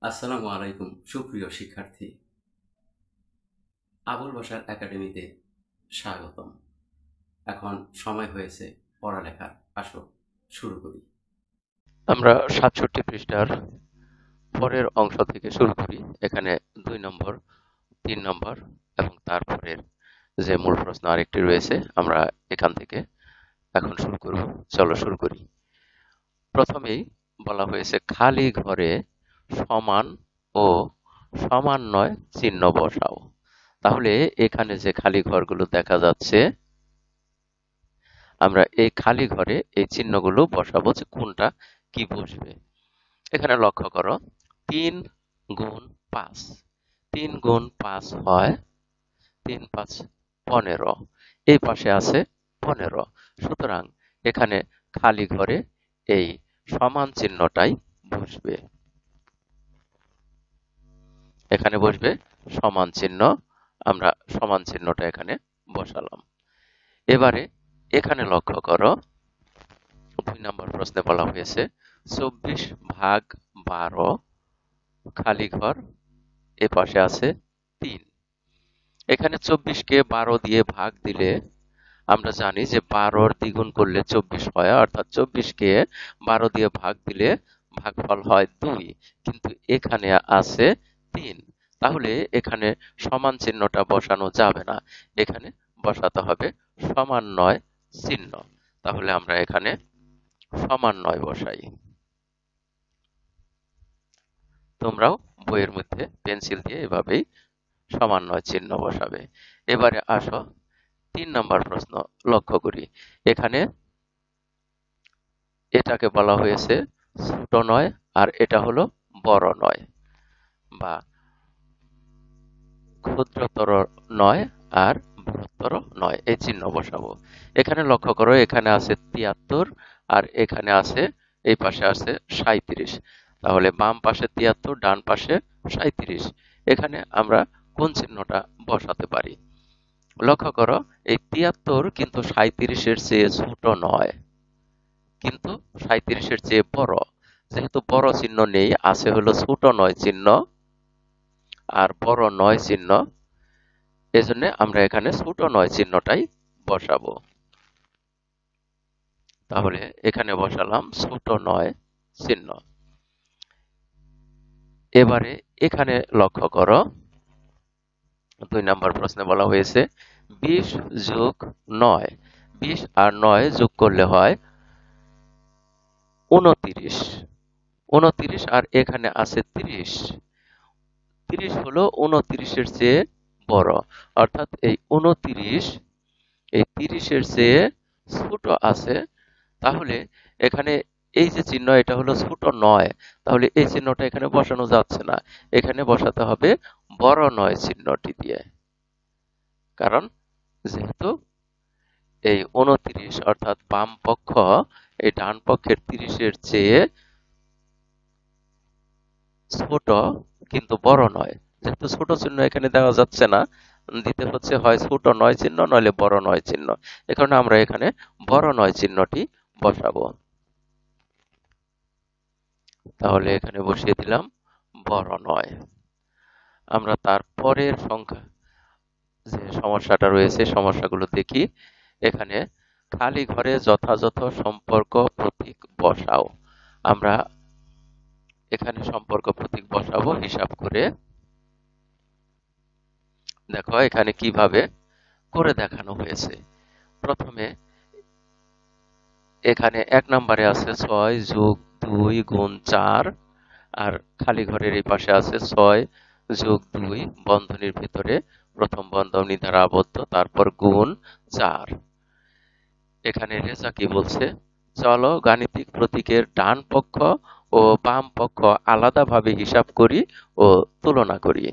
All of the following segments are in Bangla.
আসসালামু আলাইকুম সুপ্রিয় শিক্ষার্থী, আবুল বাশার একাডেমিতে স্বাগতম। এখন সময় হয়েছে পড়ালেখার। আসো শুরু করি। আমরা ৬৭ পৃষ্ঠার পরের অংশ থেকে শুরু করি। এখানে ২ নম্বর, ৩ নম্বর এবং তারপরের যে মূল প্রশ্ন আরেকটি রয়েছে, আমরা এখান থেকে এখন শুরু করব। চলো শুরু করি। প্রথমেই বলা হয়েছে খালি ঘরে সমান ও সমান্বয় চিহ্ন বসাও। তাহলে এখানে যে খালি ঘরগুলো দেখা যাচ্ছে, আমরা এই খালি ঘরে এই চিহ্নগুলো বসাবো যে কোনটা কি বসবে। এখানে লক্ষ্য করো ৩ গুণ ৫, ৩ গুণ ৫ হয় ৩ ৫ ১৫, এই পাশে আছে ১৫। সুতরাং এখানে খালি ঘরে এই সমান চিহ্নটাই বসবে। এখানে বসবে সমান চিহ্ন, আমরা সমান চিহ্নটা এখানে বসালাম। এবারে এখানে লক্ষ্য করো ২ নম্বর প্রশ্নে বলা হয়েছে ২৪ ভাগ ১২, খালি ঘর এ পাশে আছে ৩। এখানে ২৪ কে ১২ দিয়ে ভাগ দিলে আমরা জানি যে ১২ দ্বিগুণ করলে ২৪ হয়, অর্থাৎ ২৪ কে ১২ দিয়ে ভাগ দিলে ভাগফল হয় ২, কিন্তু এখানে আছে ৩। তাহলে এখানে সমান চিহ্নটা বসানো যাবে না, এখানে বসাতে হবে সমান্বয় চিহ্ন। তাহলে আমরা এখানে সমান্বয় বসাই। তোমরাও বইয়ের মধ্যে পেন্সিল দিয়ে এভাবেই সমান্বয় চিহ্ন বসাবে। এবারে আসো ৩ নম্বর প্রশ্ন লক্ষ্য করি। এখানে এটাকে বলা হয়েছে ছোট নয় আর এটা হলো বড় নয়, বা ক্ষুদ্রতর নয় আর বৃহত্তর নয়, এই চিহ্ন বসাবো। এখানে লক্ষ্য করো এখানে আছে ৭৩ আর এখানে আছে এই পাশে আছে ৩৭। তাহলে বাম পাশে ৭৩, ডান পাশে ৩৭। এখানে আমরা কোন চিহ্নটা বসাতে পারি? লক্ষ্য করো এই ৭৩ কিন্তু ৩৭-এর চেয়ে ছোট নয়, কিন্তু ৩৭-এর চেয়ে বড়। যেহেতু বড় চিহ্ন নেই, আছে হলো ছোট নয় চিহ্ন আর বড় নয় চিহ্ন, এজন্য আমরা এখানে ছোট নয় চিহ্নটাই বসাবো। তাহলে এখানে বসালাম ছোট নয় চিহ্ন। এবারে এখানে লক্ষ্য করো ২ নম্বর প্রশ্নে বলা হয়েছে ২০ যোগ ৯, ২০ আর ৯ যোগ করলে হয় ২৯। ২৯ আর এখানে আছে ৩০, ৩০ হলো ২৯-এর চেয়ে বড়, অর্থাৎ এই ২৯ এই ৩০-এর চেয়ে ছোট আছে। তাহলে এখানে এই যে চিহ্ন এটা হলো ছোট নয়, তাহলে এই চিহ্নটা এখানে বসানো যাচ্ছে না, এখানে বসাতে হবে বড় নয় চিহ্নটি দিয়ে। কারণ যেহেতু এই ২৯ অর্থাৎ বাম পক্ষ এই ডান পক্ষের ৩০-এর চেয়ে ছোট কিন্তু বড় নয়, যেহেতু ছোট চিহ্ন এখানে দেওয়া যাচ্ছে না, দিতে হচ্ছে হয় ছোট নয় চিহ্ন নইলে বড় নয় চিহ্ন। এ কারণে আমরা এখানে বড় নয় চিহ্নটি বসাবো। তাহলে এখানে বসিয়ে দিলাম বড় নয়। আমরা তারপরের সংখ্যা যে সমস্যাটা রয়েছে সমস্যাগুলো দেখি। এখানে খালি ঘরে যথাযথ সম্পর্ক প্রতীক বসাও। আমরা এখানে সম্পর্ক প্রতীক বসাবো হিসাব করে। দেখো এখানে কিভাবে করে দেখানো হয়েছে। প্রথমে এখানে ১ নম্বরে আছে ৬ যোগ ২ গুণ ৪, আর খালি ঘরের এই পাশে আছে ৬ যোগ ২ বন্ধনীর ভিতরে প্রথম বন্ধনী দ্বারা আবদ্ধ, তারপর গুণ ৪। এখানে রেজা কি বলছে? চলো গাণিতিক প্রতীকের ডান পক্ষ ও বাম পক্ষ আলাদাভাবে হিসাব করি ও তুলনা করি।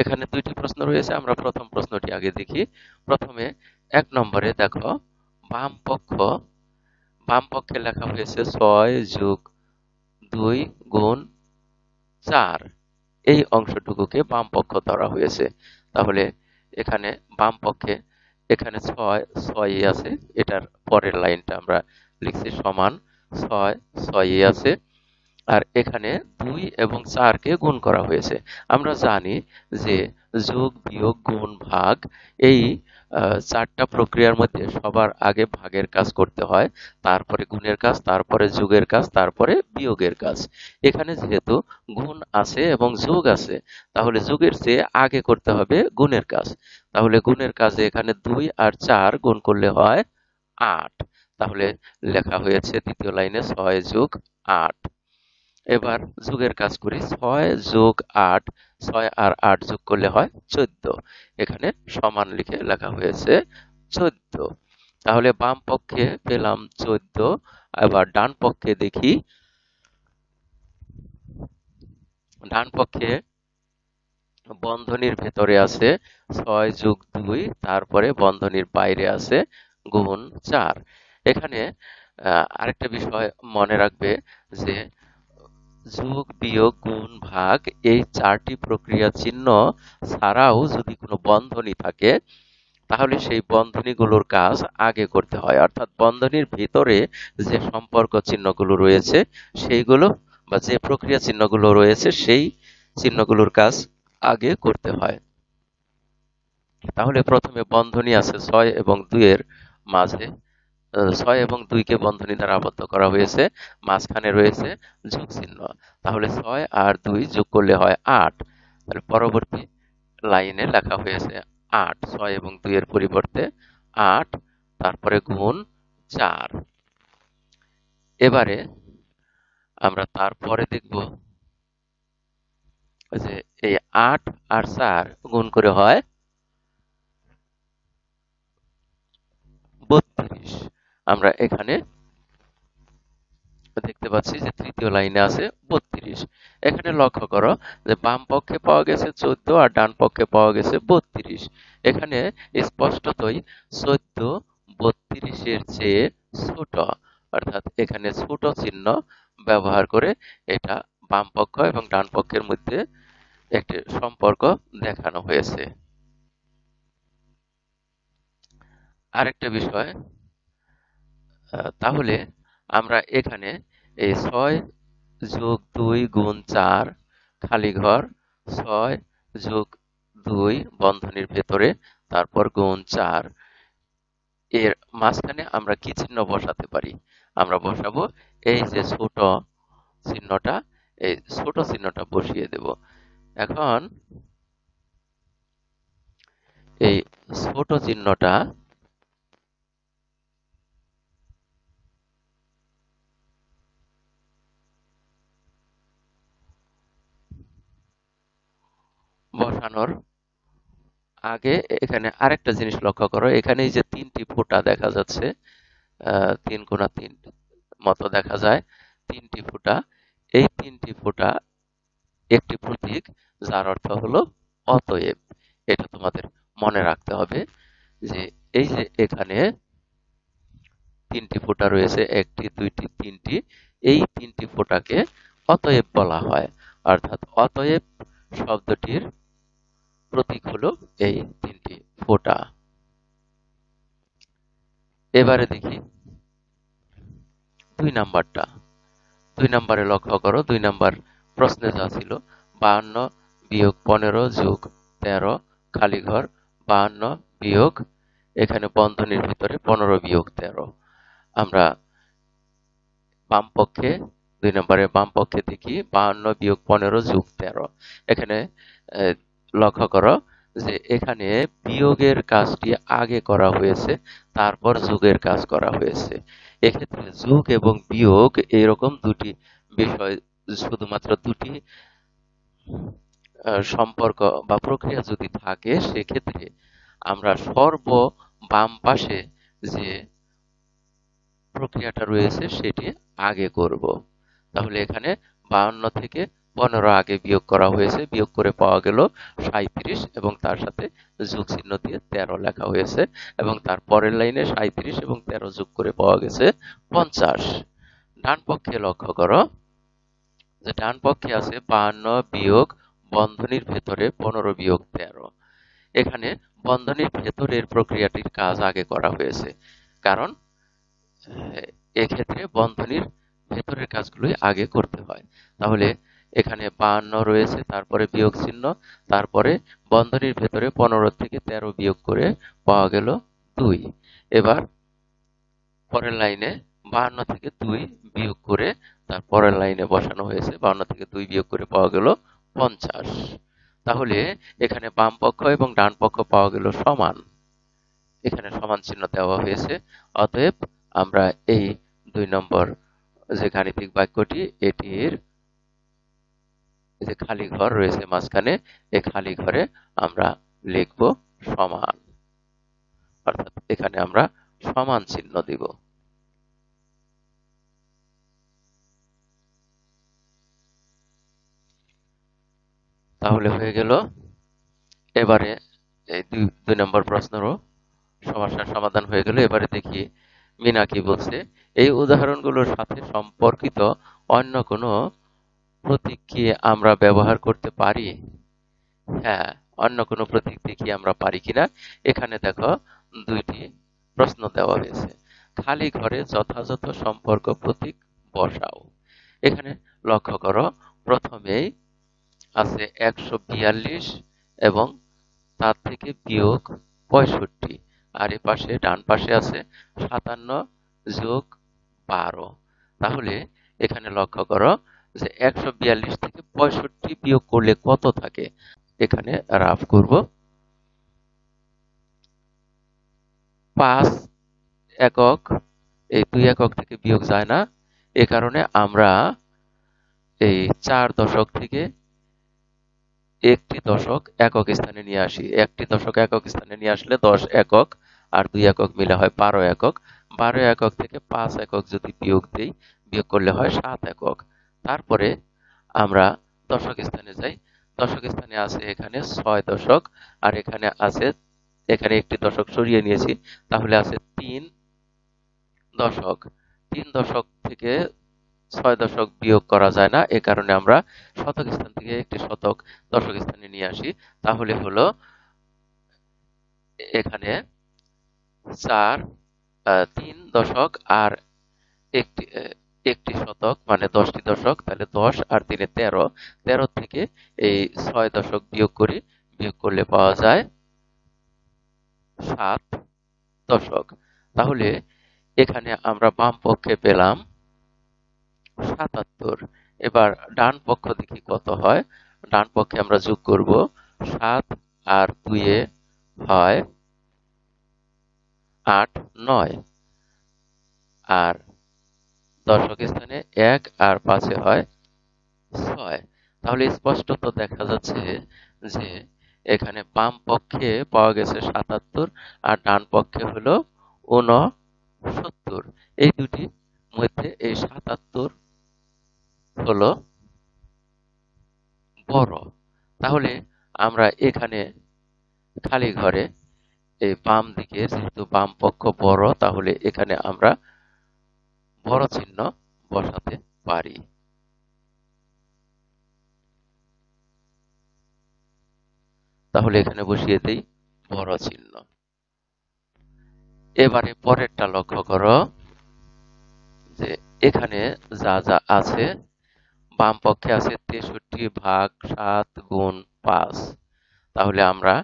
এখানে ২টি প্রশ্ন রয়েছে, আমরা প্রথম প্রশ্নটি আগে দেখি। প্রথমে ১ নম্বরে দেখো বাম পক্ষে লেখা হয়েছে ৬ যোগ ২ গুণ ৪, এই অংশটুকুকে বাম পক্ষ ধরা হয়েছে। তাহলে এখানে বাম পক্ষে এখানে ৬ আছে, এটার পরের লাইনটা আমরা লিখছি সমান ৬ আছে, আর এখানে 2 এবং 4 কে গুণ করা হয়েছে। আমরা জানি যে যোগ, বিয়োগ, গুণ, ভাগ এই 4টা প্রক্রিয়ার মধ্যে সবার আগে ভাগের কাজ করতে হয়, তারপরে গুণের কাজ, তারপরে যোগের কাজ, তারপরে বিয়োগের কাজ। এখানে যেহেতু গুণ আছে এবং যোগ আছে, তাহলে যোগের চেয়ে আগে করতে হবে গুণের কাজ। তাহলে গুণের কাজে এখানে 2 আর 4 গুণ করলে হয় 8। তাহলে লেখা হয়েছে দ্বিতীয় লাইনে 6 যোগ 8। এবার যোগের কাজ করি, 6 যোগ 8, 6 আর 8 যোগ করলে হয় 14। এখানে সমান লিখে লেখা হয়েছে 14। তাহলে বাম পক্ষে পেলাম 14। এবার ডান পক্ষে দেখি, ডান পক্ষে বন্ধনীর ভেতরে আছে 6 যোগ 2, তারপরে বন্ধনীর বাইরে আছে গুণ 4। এখানে আরেকটা বিষয় মনে রাখবে যে যোগ, বিয়োগ, গুণ, ভাগ এই 4টি প্রক্রিয়া চিহ্ন ছাড়াও যদি কোনো বন্ধনী থাকে, তাহলে সেই বন্ধনীগুলোর কাজ আগে করতে হয়। অর্থাৎ বন্ধনীর ভিতরে যে সম্পর্ক চিহ্নগুলো রয়েছে সেইগুলো, বা যে প্রক্রিয়া চিহ্নগুলো রয়েছে সেই চিহ্নগুলোর কাজ আগে করতে হয়। তাহলে প্রথমে বন্ধনী আছে 6 এবং 2 এর মাঝে, 6 এবং 2 কে বন্ধনী দ্বারা আবদ্ধ করা হয়েছে, মাঝখানে রয়েছে যোগ চিহ্ন। তাহলে 6 আর 2 যোগ করলে হয় 8। তাহলে পরবর্তী লাইনে লেখা হয়েছে 8, 6 এবং 2 এর পরিবর্তে 8, তারপরে গুণ 4। এবারে আমরা তারপরে দেখব যে এই 8 আর 4 গুণ করে হয় 32। আমরা এখানে দেখতে পাচ্ছি যে তৃতীয় লাইনে আছে 32। এখানে লক্ষ্য করো যে বাম পক্ষে পাওয়া গেছে 14 আর ডান পক্ষে পাওয়া গেছে 32। এখানে স্পষ্টতই 14 32 এর চেয়ে ছোট, অর্থাৎ এখানে ছোট চিহ্ন ব্যবহার করে এটা বাম পক্ষ এবং ডান পক্ষের মধ্যে একটি সম্পর্ক দেখানো হয়েছে। আরেকটা বিষয়, তাহলে আমরা এখানে এই 6 যোগ 2 গুণ 4 খালি ঘর, 6 যোগ 2 বন্ধনীর ভেতরে, তারপর গুণ 4, এর মাঝখানে আমরা কি চিহ্ন বসাতে পারি? আমরা বসাবো এই যে ছোট চিহ্নটা, এই ছোট চিহ্নটা বসিয়ে দেব। এখন এই ছোট চিহ্নটা বসানোর আগে এখানে আরেকটা জিনিস লক্ষ্য করো, এখানে এই যে 3টি ফোঁটা দেখা যাচ্ছে, 3 গুণা 3 মতো দেখা যায়, 3টি ফোঁটা। এই 3টি ফোঁটা একটি প্রতীক, যার অর্থ হলো অতএব। এটা তোমাদের মনে রাখতে হবে যে এই যে এখানে 3টি ফোঁটা রয়েছে, 1টি, 2টি, 3টি, এই 3টি ফোঁটাকে অতএব বলা হয়। অর্থাৎ অতএব শব্দটির প্রতীক হলো এই 3টি ফোঁটা। এবারে দেখি 2 নাম্বারটা। 2 নাম্বারে লক্ষ্য করো, 2 নাম্বার প্রশ্নে যা ছিল 52 বিয়োগ 15 যোগ 13 খালি ঘর, 52 বিয়োগ, এখানে বন্ধনীর ভিতরে 15 বিয়োগ 13। আমরা বাম পক্ষে 2 নম্বরে বাম পক্ষে দেখি 52 বিয়োগ 15 যোগ 13। এখানে লক্ষ্য করো যে এখানে বিয়োগের কাজটি আগে করা হয়েছে, তারপর যোগের কাজ করা হয়েছে। এক্ষেত্রে যোগ এবং বিয়োগ এরকম দুটি বিষয়, শুধুমাত্র দুটি সম্পর্ক বা প্রক্রিয়া যদি থাকে, সেক্ষেত্রে আমরা সর্ব বাম পাশে যে প্রক্রিয়াটা রয়েছে সেটি আগে করব। তাহলে এখানে 52 থেকে 15 আগে বিয়োগ করা হয়েছে, বিয়োগ করে পাওয়া গেল 37 এবং তার সাথে যোগ চিহ্ন দিয়ে 13 লেখা হয়েছে, এবং তার পরের লাইনে 37 এবং 13 যোগ করে পাওয়া গেছে 50। ডান পক্ষে লক্ষ্য করো যে ডান পক্ষে আছে 52 বিয়োগ বন্ধনীর ভেতরে 15 বিয়োগ 13। এখানে বন্ধনীর ভেতরের প্রক্রিয়াটির কাজ আগে করা হয়েছে, কারণ এক্ষেত্রে বন্ধনীর ভেতরের কাজগুলোই আগে করতে হয়। তাহলে এখানে 52 রয়েছে, তারপরে বিয়োগ চিহ্ন, তারপরে বন্ধনীর ভেতরে 15 থেকে 13 বিয়োগ করে পাওয়া গেল 2। এবার পরের লাইনে 52 থেকে 2 বিয়োগ করে তার পরের লাইনে বসানো হয়েছে, 52 থেকে 2 বিয়োগ করে পাওয়া গেল 50। তাহলে এখানে বাম পক্ষ এবং ডান পক্ষ পাওয়া গেল সমান, এখানে সমান চিহ্ন দেওয়া হয়েছে। অতএব আমরা এই 2 নম্বর যে গাণিতিক বাক্যটি, এটির যে খালি ঘর রয়েছে মাঝখানে, এই খালি ঘরে আমরা লিখব সমান, অর্থাৎ এখানে আমরা সমান চিহ্ন দিব। তাহলে হয়ে গেল। এবারে এই 2 নম্বর প্রশ্নেরও সমস্যার সমাধান হয়ে গেল। এবারে দেখি মিনা কি বলছে। এই উদাহরণগুলোর সাথে সম্পর্কিত অন্য কোনো প্রতীক কি আমরা ব্যবহার করতে পারি? হ্যাঁ, অন্য কোনো প্রতীক দেখি আমরা পারি কিনা। এখানে দেখো 2টি প্রশ্ন দেওয়া হয়েছে। খালি ঘরে যথাযথ সম্পর্ক প্রতীক বসাও। এখানে লক্ষ্য করো, প্রথমেই আছে 142 এবং তার থেকে বিয়োগ 65, আর এ পাশে ডান পাশে আছে 57 যোগ 12। তাহলে এখানে লক্ষ্য করো যে 142 থেকে 65 বিয়োগ করলে কত থাকে। এখানে রাফ করব। 5 একক, এই 2 একক থেকে বিয়োগ যায় না, এ কারণে আমরা এই 4 দশক থেকে একটি দশক একক স্থানে নিয়ে আসি। একটি দশক একক স্থানে নিয়ে আসলে 10 একক, আর 2 একক মিলে হয় 12 একক। 12 একক থেকে 5 একক যদি বিয়োগ দেই, বিয়োগ করলে হয় 7 একক। তারপরে আমরা দশক স্থানে যাই। দশক স্থানে আছে এখানে 6 দশক, আর এখানে আছে, এখানে একটি দশক সরিয়ে নিয়েছি, তাহলে আছে 3 দশক। 3 দশক থেকে 6 দশক বিয়োগ করা যায় না, এ কারণে আমরা শতক স্থান থেকে একটি শতক দশক স্থানে নিয়ে আসি। তাহলে হলো এখানে 3 দশক আর একটি একটি শতক, মানে 10টি দশক। তাহলে 10 আর 3 13, 13 থেকে এই 6 দশক বিয়োগ করি, বিয়োগ করলে পাওয়া যায় 7 দশক। তাহলে এখানে আমরা বাম পক্ষে পেলাম 77। এবার ডান পক্ষ দেখি কত হয়। ডান পক্ষে আমরা যোগ করব, 7 আর 2 এ হয় 8, 9, আর দশক স্থানে 1 আর 5 এ হয় 6। তাহলে স্পষ্টত দেখা যাচ্ছে যে এখানে বাম পক্ষে পাওয়া গেছে 77 আর ডান পক্ষে হলো 69। এই দুটি মধ্যে এই 77 হলো বড়। তাহলে আমরা এখানে খালি ঘরে এই বাম দিকে, যেহেতু বাম পক্ষ বড়, তাহলে এখানে আমরা বড় চিহ্ন বসাতে পারি। তাহলে এখানে বসিয়ে দেই বড় চিহ্ন। এবারে পরেরটা লক্ষ্য করো যে এখানে যা যা আছে, বাম পক্ষে আছে 63 ভাগ 7 গুণ 5। তাহলে আমরা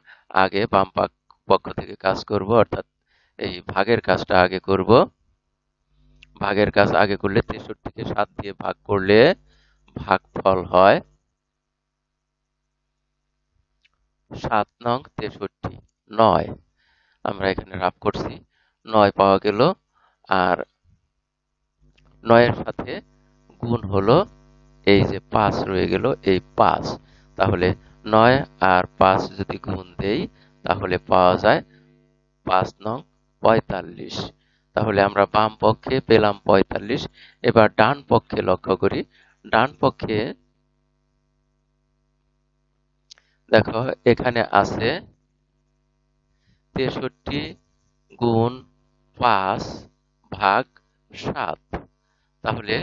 আগে বাম পক্ষ থেকে কাজ করব, অর্থাৎ এই ভাগের কাজটা আগে করব। ভাগের কাজ আগে করলে 63 কে 7 দিয়ে ভাগ করলে ভাগফল হয় 7 নং 63, 9। আমরা এখানে রাফ করছি, 9 পাওয়া গেল। আর 9 এর সাথে গুণ হলো এই যে 5 রয়ে গেল, এই 5। তাহলে 9 আর 5 যদি গুণ দেই, তাহলে পাওয়া যায় 5 নং 45। তাহলে আমরা বাম পক্ষে পেলাম 45। এবার ডান পক্ষে লক্ষ্য করি। ডান পক্ষে দেখো এখানে আছে 63 গুণ 5 ভাগ 7। তাহলে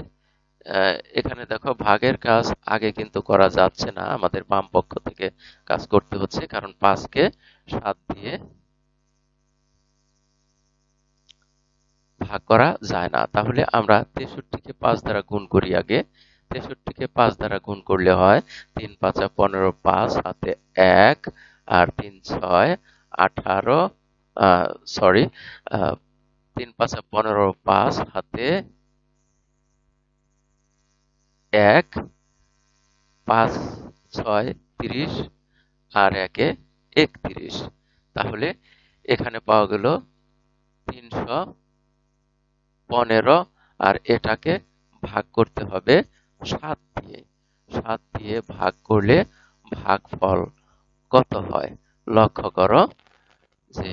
এখানে দেখো ভাগের কাজ আগে কিন্তু করা যাচ্ছে না, আমাদের বাম পক্ষ থেকে কাজ করতে হচ্ছে, কারণ 5 কে 7 দিয়ে ভাগ করা যায় না। তাহলে আমরা 63-কে 5 দ্বারা গুণ করি আগে। 63-কে 5 দ্বারা গুণ করলে হয় 3 5 15, 5 হাতে 1 আর 3 6 18, সরি 3 5 15, 5 হাতে 1, 5 6 30 আর 1-এ 31। তাহলে এখানে পাওয়া গেল 315 আর এটাকে ভাগ করতে হবে 7 দিয়ে। 7 দিয়ে ভাগ করলে ভাগফল কত হয়? লক্ষ্য করো যে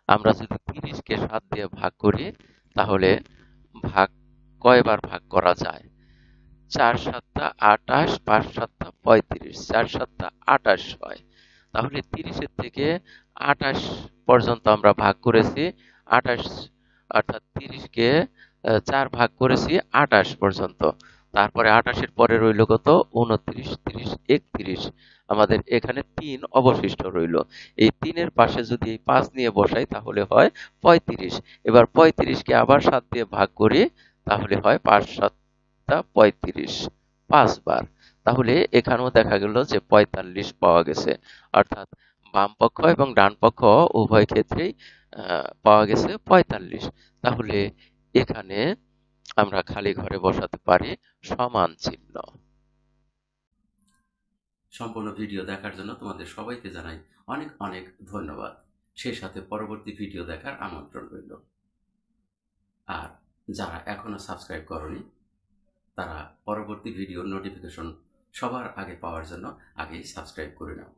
আমরা যদি 30-কে 7 দিয়ে ভাগ করি তাহলে ভাগ কয়বার ভাগ করা যায়? 4 7 28, 5 7 35, 4 7 28 হয়। তাহলে 30-এর থেকে 28 পর্যন্ত আমরা ভাগ করেছি। 28 অর্থাৎ 30-কে 4 ভাগ করেছি 28 পর্যন্ত। তারপরে 28-এর পরে রইল কত? 29, 30, 31। আমাদের এখানে 3 অবশিষ্ট রইল। এই 3-এর পাশে যদি এই 5 নিয়ে বসাই তাহলে হয় 35। এবার 35-কে আবার 7 দিয়ে ভাগ করি তাহলে হয় 5 7 35, 5 বার। তাহলে এখানেও দেখা গেল যে 45 পাওয়া গেছে। অর্থাৎ বাম পক্ষ এবং ডান পক্ষ উভয় ক্ষেত্রেই পাওয়া গেছে 45। তাহলে এখানে আমরা খালি ঘরে বসাতে পারি সমান চিহ্ন। সম্পূর্ণ ভিডিও দেখার জন্য তোমাদের সবাইকে জানাই অনেক অনেক ধন্যবাদ। সেই সাথে পরবর্তী ভিডিও দেখার আমন্ত্রণ রইল। আর যারা এখনো সাবস্ক্রাইব করনি তারা পরবর্তী ভিডিওর নোটিফিকেশন সবার আগে পাওয়ার জন্য আগেই সাবস্ক্রাইব করে নাও।